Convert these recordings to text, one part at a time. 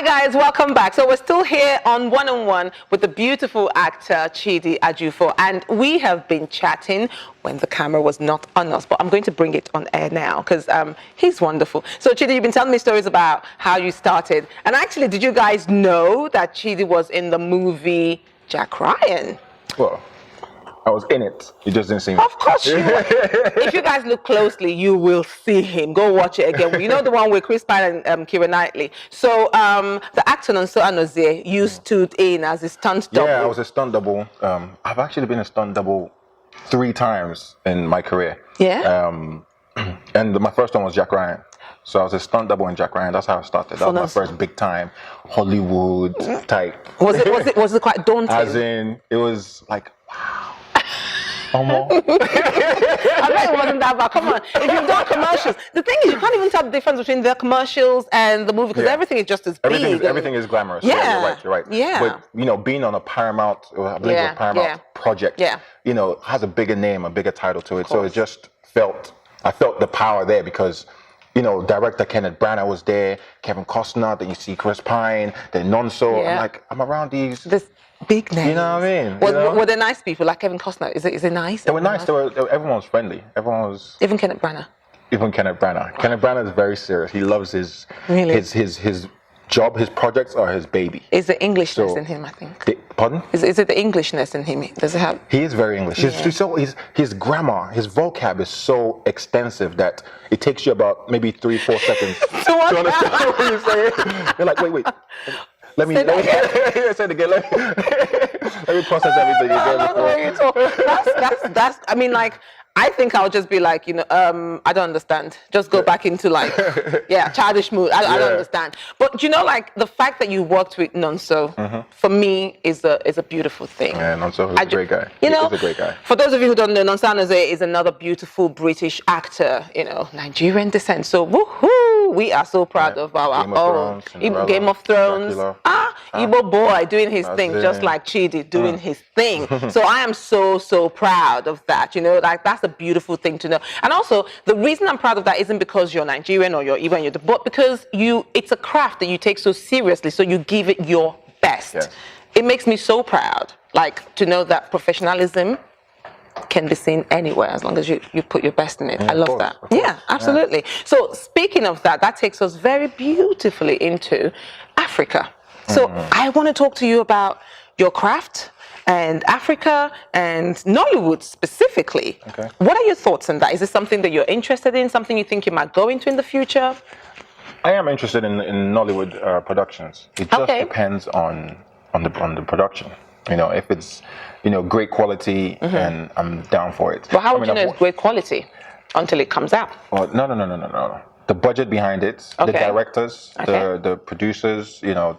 Hi guys, welcome back. So we're still here on One with the beautiful actor Chidi Ajufo, and we have been chatting when the camera was not on us, but I'm going to bring it on air now because he's wonderful. So Chidi, you've been telling me stories about how you started, and actually, did you guys know that Chidi was in the movie Jack Ryan? Well, I was in it. You just didn't see me. Of course you were. If you guys look closely, you will see him. Go watch it again. You know the one with Chris Pine and Keira Knightley. So the actor Nonso Anozie, you stood in as a stunt double. Yeah, I was a stunt double. I've actually been a stunt double 3 times in my career. Yeah. And my first one was Jack Ryan. So I was a stunt double in Jack Ryan. That's how I started. That was my first big time Hollywood type. Was it quite daunting? As in, it was like, wow. I bet it wasn't that bad. Come on. If you've done commercials, the thing is, you can't even tell the difference between the commercials and the movie because everything is just as big. Everything is glamorous. Yeah. You're right. Yeah. But, you know, being on a Paramount, I believe it was Paramount project, you know, has a bigger name, a bigger title to it. So it just I felt the power there because, you know, director Kenneth Branagh was there, Kevin Costner, then you see Chris Pine, then Nonso. I'm like, I'm around these. Big names. You know what I mean? Were they nice people like Kevin Costner? Is it nice? They were nice. Everyone was friendly. Everyone was. Even Kenneth Branagh. Even Kenneth Branagh. Kenneth Branagh is very serious. He loves his job, his projects are his baby. Is the Englishness in him? I think. Pardon? Is it the Englishness in him? Does it have? He is very English. His grammar, his vocab is so extensive that it takes you about maybe 3-4 seconds to understand what he's saying. You're like, wait. Let me say it again. Let me process everything again. That's. I mean, like, I think I'll just be like, you know, I don't understand. Just go back into like, childish mood. I don't understand. But you know, like the fact that you worked with Nonso, for me, is a beautiful thing. Yeah, Nonso is a great guy. You know, he's a great guy. For those of you who don't know, Nonso Anozie is another beautiful British actor. You know, Nigerian descent. So woohoo! We are so proud of our own Game of Thrones. Igbo boy doing his thing, just like Chidi doing his thing. So I am so proud of that. You know, like that's a beautiful thing to know. And also, the reason I'm proud of that isn't because you're Nigerian or you're Igbo, but because it's a craft that you take so seriously. So you give it your best. Yes. It makes me so proud, like to know that professionalism can be seen anywhere as long as you put your best in it. I love that. Yeah, absolutely. Yeah. So speaking of that, that takes us very beautifully into Africa. So I want to talk to you about your craft and Africa and Nollywood specifically. Okay. What are your thoughts on that? Is this something that you're interested in? Something you think you might go into in the future? I am interested in Nollywood productions. It just depends on the production. You know, if it's, you know, great quality, then I'm down for it. But how would you know it's great quality until it comes out? Oh, no. The budget behind it, the directors, the producers, you know,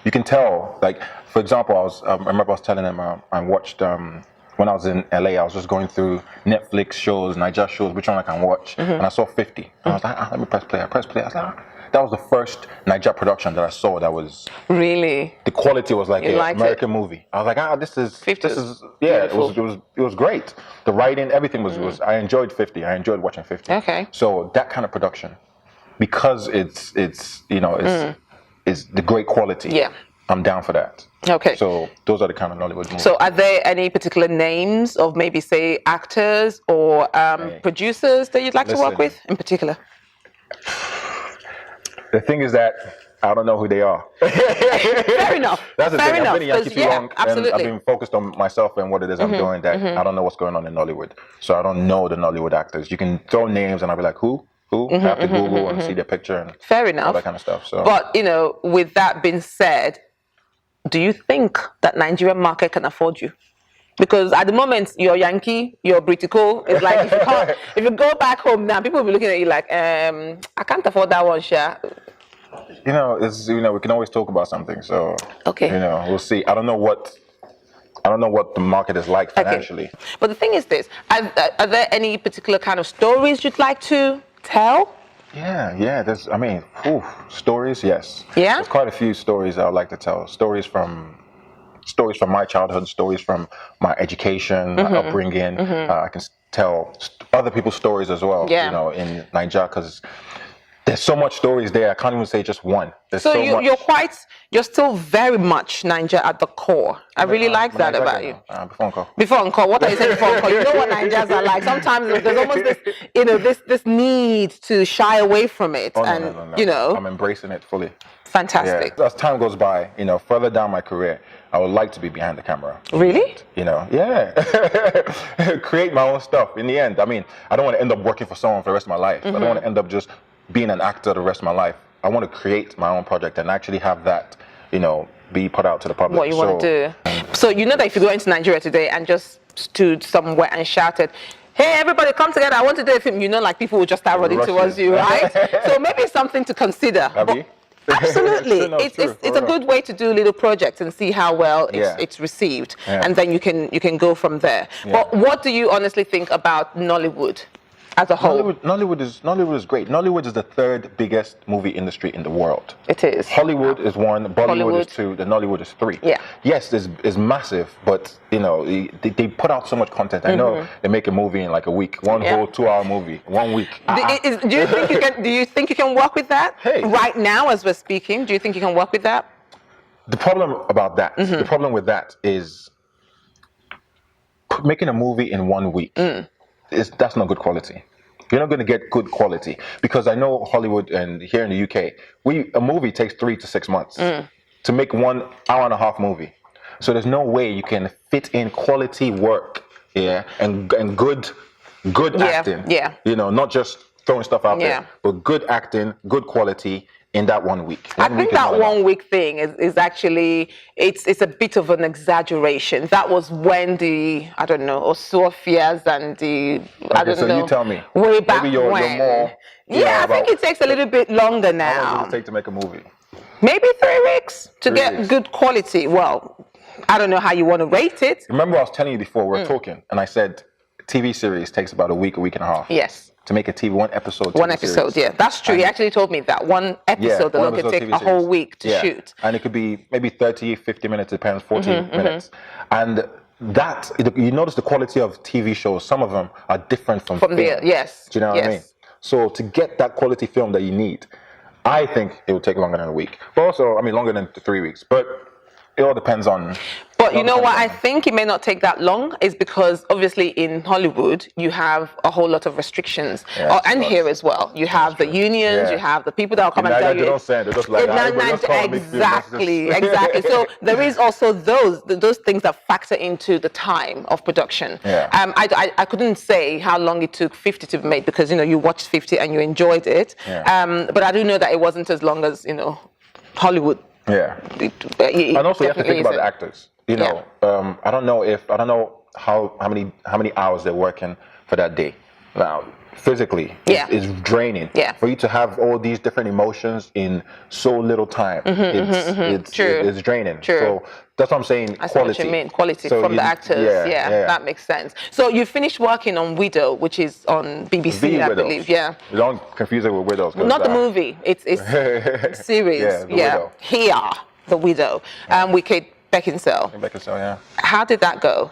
you can tell. Like, for example, I remember I was telling them I watched when I was in LA. I was just going through Netflix shows, Niger shows, which one I can watch, and I saw 50. And I was like, let me press play. I pressed play. I was like, that was the first Niger production that I saw that was really, the quality was like an American movie. I was like, this is it was great. The writing, everything was I enjoyed 50. I enjoyed watching 50. Okay. So that kind of production, because it's you know is the great quality. Yeah. I'm down for that. Okay. So those are the kind of Nollywood movies. So are there any particular names of maybe say actors or producers that you'd like to work with in particular? The thing is that I don't know who they are. Fair enough. That's the thing. I've been in Yankee too long, absolutely. and I've been focused on myself and what it is I'm doing. That I don't know what's going on in Nollywood, so I don't know the Nollywood actors. You can throw names, and I'll be like, who? I have to Google and see their picture and all that kind of stuff. So, but you know, with that being said, do you think that Nigerian market can afford you? Because at the moment you're Yankee, you're Britico. It's like if you go back home now, people will be looking at you like, I can't afford that one, Sha. You know, we can always talk about something. So you know, we'll see. I don't know what the market is like financially. Okay. But the thing is this: are there any particular kind of stories you'd like to tell? Yeah. There's, stories. Yes. Yeah. There's quite a few stories I would like to tell. Stories from my childhood, stories from my education, my upbringing. I can tell other people's stories as well. Yeah. You know, in Nigeria, because There's so much stories there. I can't even say just one. There's so much. You're still very much Niger at the core. I really like that about you. Before Encore. What are you saying before Encore? You know what Nigerians are like. Sometimes there's almost this need to shy away from it. No. I'm embracing it fully. Fantastic. Yeah. As time goes by, further down my career, I would like to be behind the camera. Really? Create my own stuff. In the end, I don't want to end up working for someone for the rest of my life. I don't want to end up just being an actor the rest of my life. I want to create my own project and actually have that, be put out to the public. What you want to do. So that if you go into Nigeria today and just stood somewhere and shouted, "Hey, everybody, come together! I want to do a film," like people will just start running towards you, right? So maybe it's something to consider. Absolutely, it's a good way to do little projects and see how well it's received, and then you can go from there. Yeah. But what do you honestly think about Nollywood as a whole? Nollywood is great. Nollywood is the third biggest movie industry in the world. It is. Hollywood is 1, Bollywood is 2, then Nollywood is 3. Yeah. Yes, it's massive, but they put out so much content. I know they make a movie in like a week, one whole 2-hour movie, 1 week. Do you think you can work with that? Hey. Right now, as we're speaking, do you think you can work with that? The problem about that, the problem with that is making a movie in 1 week. That's not good quality. You're not going to get good quality because I know Hollywood and here in the UK, a movie takes 3 to 6 months to make 1 hour-and-a-half movie. So there's no way you can fit in quality work, and good acting. Yeah. Not just throwing stuff out there, but good acting, good quality in that 1 week. I think that 1 week thing is actually it's a bit of an exaggeration. That was when the Osophias and so you tell me. Way back maybe you're more. I think it takes a little bit longer now. How long does it take to make a movie? Maybe 3 weeks to get good quality. Well, I don't know how you want to rate it. Remember, I was telling you before we were talking, and I said TV series takes about a week and a half. Yes. To make a one episode. One episode, series. Yeah, that's true. He actually told me that one episode can take a whole week to shoot. And it could be maybe 30, 50 minutes, depends, 40 minutes. And that, you notice the quality of TV shows, some of them are different from film. Yes. Do you know what I mean? So to get that quality film that you need, I think it will take longer than a week. But also, longer than 3 weeks. But it all depends on. But you know what? I think it may not take that long is because obviously in Hollywood you have a whole lot of restrictions, and here as well. You have the unions, you have the people that will come and tell you. Exactly. So there is also those things that factor into the time of production. Yeah. I couldn't say how long it took 50 to be made because you watched 50 and you enjoyed it. Yeah. But I do know that it wasn't as long as Hollywood. Yeah. And also you have to think about the actors. I don't know how many hours they're working for that day. Now, physically, it's draining. Yeah. For you to have all these different emotions in so little time, it's draining. True. So that's what I'm saying. I see what you mean. Quality from the actors. Yeah, that makes sense. So you finished working on Widow, which is on BBC, I believe. Yeah. You don't confuse it with Widows. Not the movie. It's series. Widow. Here, The Widow. With Kate Beckinsale. Yeah. How did that go?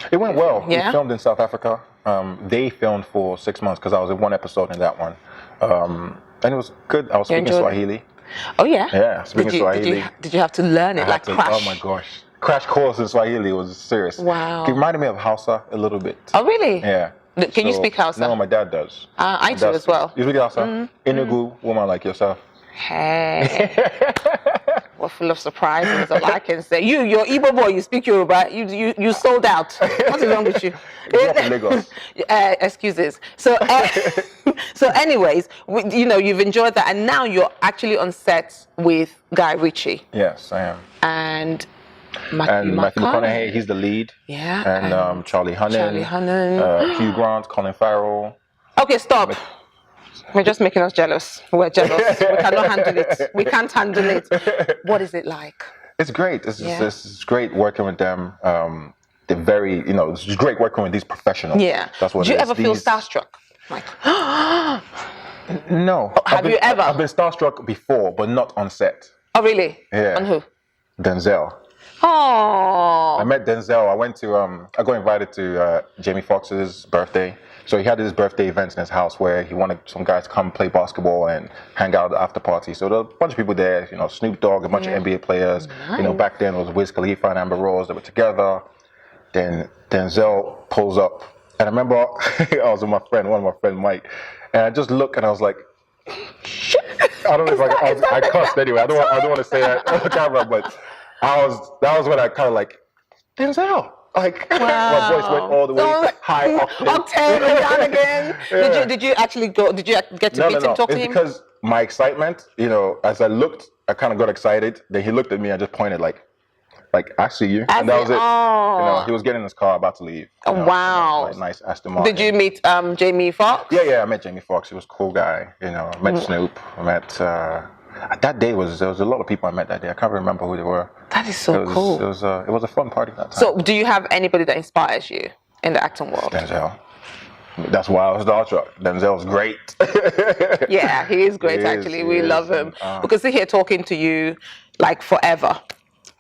It went well. We filmed in South Africa. They filmed for 6 months because I was in one episode in that one. And it was good. I was speaking Swahili. Oh, yeah? Yeah, speaking Swahili. Did you have to learn it crash? Oh, my gosh. Crash course in Swahili was serious. Wow. It reminded me of Hausa a little bit. Oh, really? Yeah. Can you speak Hausa? No, my dad does. I do as well. You speak Hausa? Inugu woman like yourself. Hey. We're full of surprises, all I can say. You're Igbo boy, you speak Yoruba, you sold out. What is wrong with you? From Lagos. Excuses. So, anyways, you've enjoyed that, and now you're actually on set with Guy Ritchie. Yes, I am. And Matthew McConaughey, he's the lead. Yeah. And Charlie Hunnam. Hugh Grant, Colin Farrell. Okay, stop. We're just making us jealous. We're jealous. We cannot handle it. We can't handle it. What is it like? It's great. It's great working with them. They're very, it's great working with these professionals. Yeah. That's what Do you ever feel starstruck? Like, no. Have you ever? I've been starstruck before, but not on set. Oh, really? Yeah. On who? Denzel. Oh. I met Denzel. I got invited to Jamie Foxx's birthday. So he had his birthday events in his house where he wanted some guys to come play basketball and hang out at the after party. So there were a bunch of people there, you know, Snoop Dogg, a bunch of NBA players. Nice. You know, back then it was Wiz Khalifa and Amber Rose that were together. Then Denzel pulls up. And I remember I was with my friend, one of my friends, Mike, and I just looked and I was like, I don't know if I cussed anyway. I don't want to say that on camera, but that was when I kind of like, Denzel. Like, my voice went all the way high octave and down again. Yeah. Did you actually go? Did you get to meet him, talk to him? It's because my excitement, you know, as I looked, I kind of got excited. Then he looked at me and just pointed like I see you. And that was it. You know, he was getting in his car about to leave. Oh, know, wow. Like, nice Aston Martin. Did you meet Jamie Foxx? Yeah, I met Jamie Foxx. He was a cool guy. You know, I met Snoop. I met... that day there was a lot of people I met that day. I can't remember who they were. That is so cool. It was a fun party that time. So, do you have anybody that inspires you in the acting world? Denzel. That's why I was starstruck. Denzel's great. Yeah, he is great. We love him. We can sit here talking to you like forever.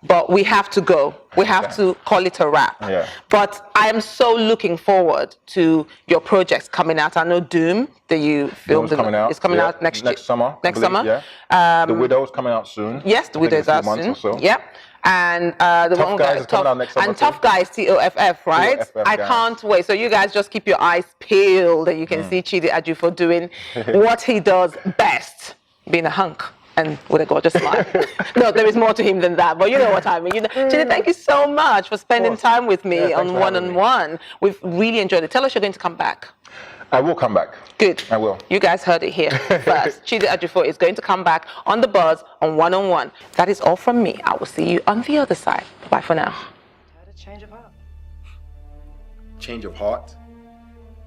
But we have to go. We have to call it a wrap. Yeah. But I am so looking forward to your projects coming out. I know Doom that you filmed. It's coming out next summer. Next summer. Yeah. The Widow's coming out soon. Yes, The Widow's out soon. So. Yeah. And the Tough Guys is coming out next summer. And Tough Guys, TOFF, right? TOFF, I can't wait. So you guys just keep your eyes peeled, and you can see Chidi Ajufo doing what he does best, being a hunk. And with a gorgeous smile. No, there is more to him than that, but you know what I mean. Chidi, thank you so much for spending time with me on One-on-One. We've really enjoyed it. Tell us you're going to come back. I will come back. Good. I will. You guys heard it here first. Chidi Ajufo is going to come back on The Buzz on One-on-One. That is all from me. I will see you on the other side. Bye for now. Had a change of heart. Change of heart?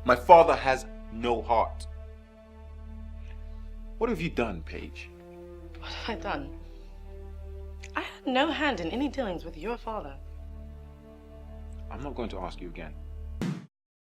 My father has no heart. What have you done, Paige? What have I done? I had no hand in any dealings with your father. I'm not going to ask you again.